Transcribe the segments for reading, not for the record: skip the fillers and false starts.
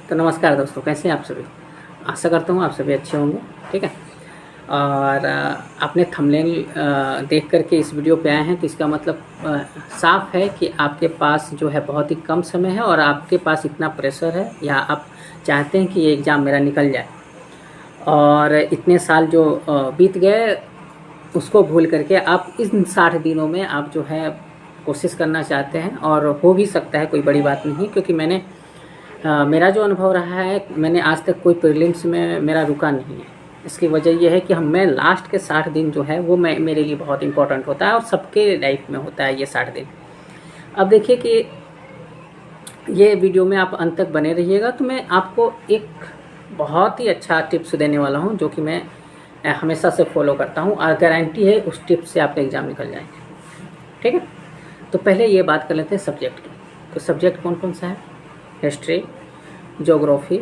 तो नमस्कार दोस्तों, कैसे हैं आप सभी। आशा करता हूँ आप सभी अच्छे होंगे। ठीक है। और आपने थंबनेल देख करके इस वीडियो पे आए हैं तो इसका मतलब साफ है कि आपके पास जो है बहुत ही कम समय है और आपके पास इतना प्रेशर है या आप चाहते हैं कि ये एग्ज़ाम मेरा निकल जाए। और इतने साल जो बीत गए उसको भूल करके आप इन 60 दिनों में आप जो है कोशिश करना चाहते हैं, और हो भी सकता है, कोई बड़ी बात नहीं। क्योंकि मेरा जो अनुभव रहा है, मैंने आज तक कोई प्रीलिम्स में मेरा रुका नहीं है। इसकी वजह यह है कि मैं लास्ट के 60 दिन जो है वो मेरे लिए बहुत इंपॉर्टेंट होता है और सबके लाइफ में होता है ये 60 दिन। अब देखिए कि ये वीडियो में आप अंत तक बने रहिएगा तो मैं आपको एक बहुत ही अच्छा टिप्स देने वाला हूँ जो कि मैं हमेशा से फॉलो करता हूँ और गारंटी है उस टिप्स से आपके एग्ज़ाम निकल जाएंगे। ठीक है। तो पहले ये बात कर लेते हैं सब्जेक्ट की। तो सब्जेक्ट कौन कौन सा है? History, geography,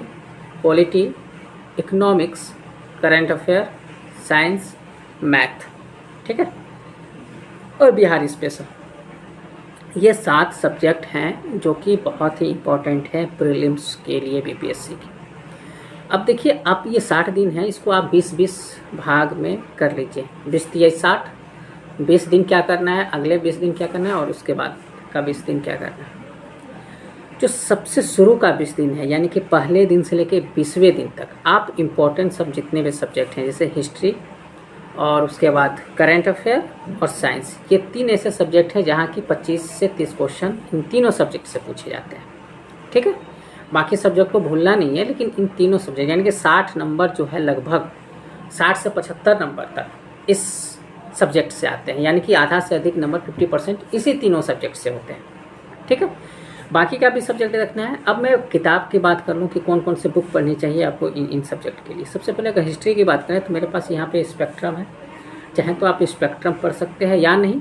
polity, economics, current affair, science, math. ठीक है। और बिहार स्पेशल। ये 7 सब्जेक्ट हैं जो कि बहुत ही इम्पोर्टेंट है प्रीलिम्स के लिए बीपीएससी की। अब देखिए, आप ये 60 दिन हैं, इसको आप 20-20 भाग में कर लीजिए। 20-30-60, 20 दिन क्या करना है, अगले 20 दिन क्या करना है और उसके बाद का 20 दिन क्या करना है। जो सबसे शुरू का 20 दिन है, यानी कि पहले दिन से लेकर 20वें दिन तक आप इम्पोर्टेंट सब जितने भी सब्जेक्ट हैं, जैसे हिस्ट्री और उसके बाद करंट अफेयर और साइंस, ये 3 ऐसे सब्जेक्ट हैं जहाँ की 25 से 30 क्वेश्चन इन तीनों सब्जेक्ट से पूछे जाते हैं। ठीक है। बाकी सब्जेक्ट को भूलना नहीं है, लेकिन इन तीनों सब्जेक्ट यानी कि 60 नंबर जो है, लगभग 60 से 75 नंबर तक इस सब्जेक्ट से आते हैं, यानी कि आधा से अधिक नंबर 50% इसी तीनों सब्जेक्ट से होते हैं। ठीक है। बाकी का भी सब्जेक्ट रखना है। अब मैं किताब की बात कर लूँ कि कौन कौन से बुक पढ़नी चाहिए आपको इन सब्जेक्ट के लिए। सबसे पहले अगर हिस्ट्री की बात करें तो मेरे पास यहाँ पे स्पेक्ट्रम है, चाहे तो आप स्पेक्ट्रम पढ़ सकते हैं, या नहीं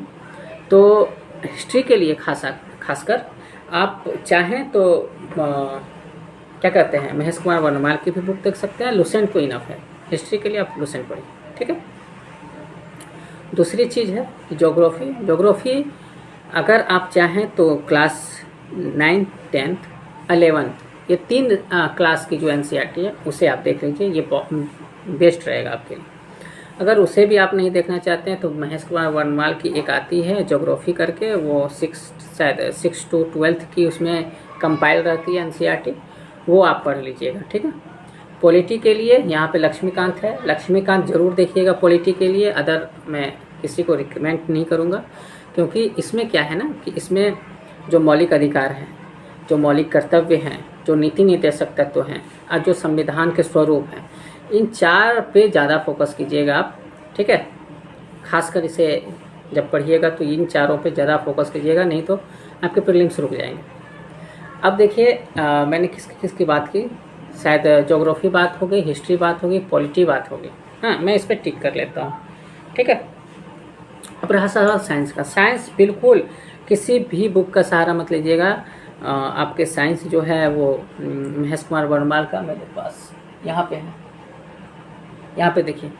तो हिस्ट्री के लिए खासकर आप चाहें तो क्या कहते हैं, महेश कुमार वर्णमाल की भी बुक देख सकते हैं। लुसेंट को इनफ है हिस्ट्री के लिए, आप लुसेंट पढ़िए। ठीक है। दूसरी चीज़ है ज्योग्राफी अगर आप चाहें तो क्लास 9, 10th, 11th, ये 3 क्लास की जो एनसीईआरटी है उसे आप देख लीजिए, ये बेस्ट रहेगा आपके लिए। अगर उसे भी आप नहीं देखना चाहते हैं तो महेश कुमार वर्णमाल की एक आती है ज्योग्राफी करके, वो 6 to 12th की उसमें कंपाइल रहती है एनसीईआरटी, वो आप पढ़ लीजिएगा। ठीक है। पॉलिटी के लिए यहाँ पे लक्ष्मीकांत है, लक्ष्मीकांत जरूर देखिएगा पॉलिटी के लिए। अदर मैं किसी को रिकमेंड नहीं करूँगा, क्योंकि इसमें क्या है ना कि इसमें जो मौलिक अधिकार हैं, जो मौलिक कर्तव्य हैं, जो नीति निर्देशक तत्व हैं और जो संविधान के स्वरूप हैं, इन 4 पे ज़्यादा फोकस कीजिएगा आप। ठीक है। खासकर इसे जब पढ़िएगा तो इन 4 पे ज़्यादा फोकस कीजिएगा, नहीं तो आपके प्रीलिम्स रुक जाएंगे। अब देखिए, मैंने किसकी बात की, शायद ज्योग्राफी बात हो गई, हिस्ट्री बात हो गई, पॉलिटी बात हो गई। हाँ, मैं इस पर टिक कर लेता हूँ। ठीक है। अब रहा सवाल साइंस का। साइंस बिल्कुल किसी भी बुक का सहारा मत लीजिएगा। आपके साइंस जो है वो महेश कुमार वर्णमाल का मेरे पास यहाँ पे है, यहाँ पे देखिए,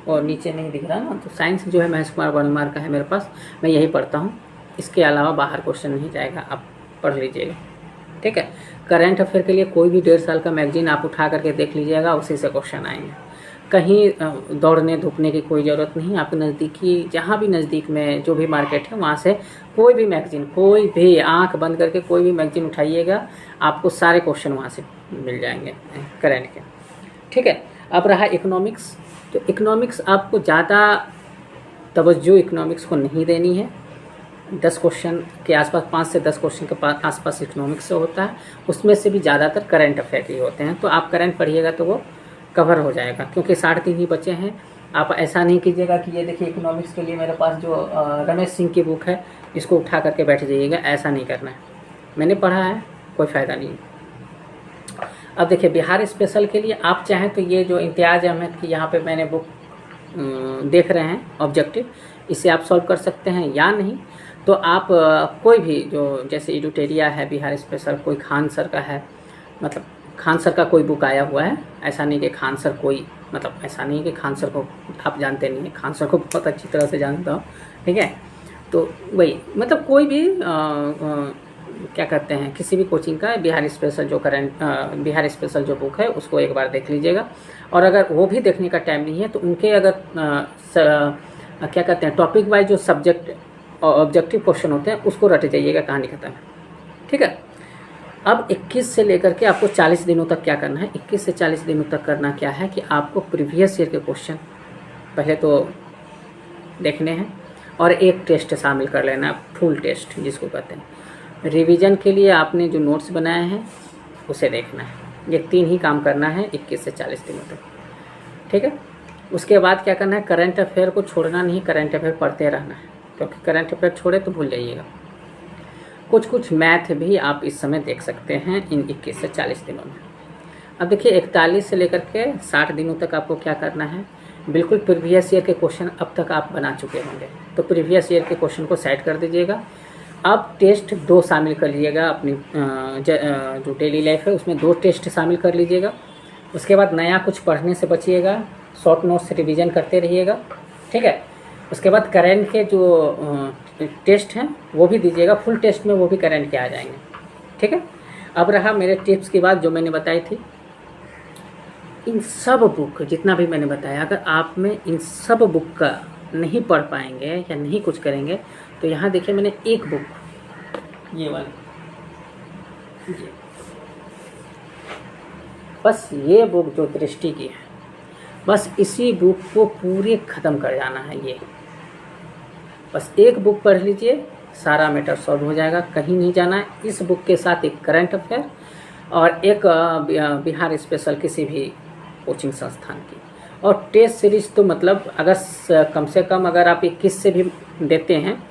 और नीचे नहीं दिख रहा ना, तो साइंस जो है महेश कुमार वर्णमाल का है मेरे पास, मैं यही पढ़ता हूँ। इसके अलावा बाहर क्वेश्चन नहीं जाएगा, आप पढ़ लीजिएगा। ठीक है। करंट अफेयर के लिए कोई भी 1.5 साल का मैगजीन आप उठा करके देख लीजिएगा, उसी से क्वेश्चन आएंगे। कहीं दौड़ने धूपने की कोई ज़रूरत नहीं। आपके नज़दीकी जहाँ भी नज़दीक में जो भी मार्केट है वहाँ से कोई भी मैगजीन, कोई भी आंख बंद करके कोई भी मैगजीन उठाइएगा, आपको सारे क्वेश्चन वहाँ से मिल जाएंगे करंट के। ठीक है। अब रहा इकोनॉमिक्स। तो इकोनॉमिक्स आपको ज़्यादा तवज्जो इकोनॉमिक्स को नहीं देनी है। 10 क्वेश्चन के आसपास, 5 से 10 क्वेश्चन के आसपास इकोनॉमिक्स से होता है, उसमें से भी ज़्यादातर करंट अफेयर के होते हैं। तो आप करंट पढ़िएगा तो वो कवर हो जाएगा, क्योंकि 60 दिन ही बचे हैं। आप ऐसा नहीं कीजिएगा कि ये देखिए इकोनॉमिक्स के लिए मेरे पास जो रमेश सिंह की बुक है इसको उठा करके बैठ जाइएगा, ऐसा नहीं करना है। मैंने पढ़ा है, कोई फ़ायदा नहीं है। अब देखिए, बिहार स्पेशल के लिए आप चाहें तो ये जो इम्तियाज़ अहमद की यहाँ पे मैंने बुक देख रहे हैं ऑब्जेक्टिव, इसे आप सॉल्व कर सकते हैं, या नहीं तो आप कोई भी जो जैसे एडुटेरिया है बिहार स्पेशल, कोई खान सर का है, मतलब खान सर का कोई बुक आया हुआ है। ऐसा नहीं कि खान सर कोई, मतलब ऐसा नहीं कि खान सर को आप जानते नहीं हैं, खान सर को बहुत अच्छी तरह से जानता हूँ। ठीक है। तो वही, मतलब कोई भी क्या कहते हैं, किसी भी कोचिंग का बिहार स्पेशल जो बिहार स्पेशल जो बुक है उसको एक बार देख लीजिएगा। और अगर वो भी देखने का टाइम नहीं है तो उनके अगर क्या कहते हैं टॉपिक वाइज जो सब्जेक्ट ऑब्जेक्टिव क्वेश्चन होते हैं उसको रट जाइएगा, कहानी खत्म है। ठीक है। अब 21 से लेकर के आपको 40 दिनों तक क्या करना है, 21 से 40 दिनों तक करना क्या है कि आपको प्रीवियस ईयर के क्वेश्चन पहले तो देखने हैं और एक टेस्ट शामिल कर लेना, फुल टेस्ट जिसको कहते हैं। रिवीजन के लिए आपने जो नोट्स बनाए हैं उसे देखना है। ये 3 ही काम करना है 21 से 40 दिनों तक। ठीक है। उसके बाद क्या करना है, करंट अफेयर को छोड़ना नहीं, करंट अफेयर पढ़ते रहना है, क्योंकि करंट अफेयर छोड़े तो भूल जाइएगा। कुछ मैथ भी आप इस समय देख सकते हैं इन 21 से 40 दिनों में। अब देखिए 41 से लेकर के 60 दिनों तक आपको क्या करना है, बिल्कुल प्रीवियस ईयर के क्वेश्चन अब तक आप बना चुके होंगे, तो प्रीवियस ईयर के क्वेश्चन को साइड कर दीजिएगा। अब टेस्ट 2 शामिल कर लीजिएगा, अपनी जो डेली लाइफ है उसमें 2 टेस्ट शामिल कर लीजिएगा। उसके बाद नया कुछ पढ़ने से बचिएगा, शॉर्ट नोट्स रिवीजन करते रहिएगा। ठीक है। उसके बाद करंट के जो टेस्ट हैं वो भी दीजिएगा, फुल टेस्ट में वो भी करंट के आ जाएंगे। ठीक है। अब रहा मेरे टिप्स की बात जो मैंने बताई थी, इन सब बुक जितना भी मैंने बताया, अगर आप में इन सब बुक का नहीं पढ़ पाएंगे या नहीं कुछ करेंगे तो यहाँ देखिए मैंने एक बुक, ये वाली, बस ये बुक जो दृष्टि की है, बस इसी बुक को पूरे ख़त्म कर जाना है। ये बस एक बुक पढ़ लीजिए, सारा मैटर सॉल्व हो जाएगा, कहीं नहीं जाना है। इस बुक के साथ एक करंट अफेयर और एक बिहार स्पेशल किसी भी कोचिंग संस्थान की, और टेस्ट सीरीज तो मतलब अगर कम से कम अगर आप 21 से भी देते हैं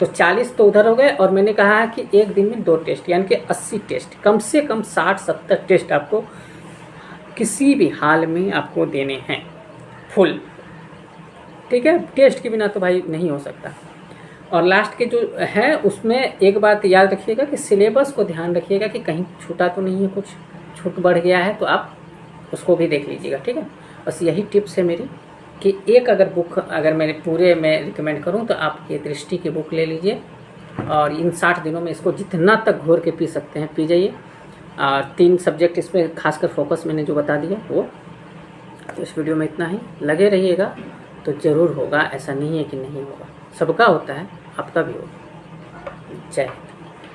तो 40 तो उधर हो गए, और मैंने कहा है कि एक दिन में 2 टेस्ट यानी कि 80 टेस्ट, कम से कम 60-70 टेस्ट आपको किसी भी हाल में आपको देने हैं फुल। ठीक है। टेस्ट के बिना तो भाई नहीं हो सकता। और लास्ट के जो है उसमें एक बात याद रखिएगा कि सिलेबस को ध्यान रखिएगा कि कहीं छूटा तो नहीं है, कुछ छूट बढ़ गया है तो आप उसको भी देख लीजिएगा। ठीक है। बस यही टिप्स है मेरी कि एक अगर बुक अगर मेरे पूरे मैं रिकमेंड करूं तो आप ये दृष्टि की बुक ले लीजिए और इन 60 दिनों में इसको जितना तक घोर के पी सकते हैं पी जाइए। और 3 सब्जेक्ट इसमें खासकर फोकस मैंने जो बता दिया वो। तो इस वीडियो में इतना ही, लगे रहिएगा तो ज़रूर होगा, ऐसा नहीं है कि नहीं होगा, सबका होता है, आपका भी होगा। जय हिंद।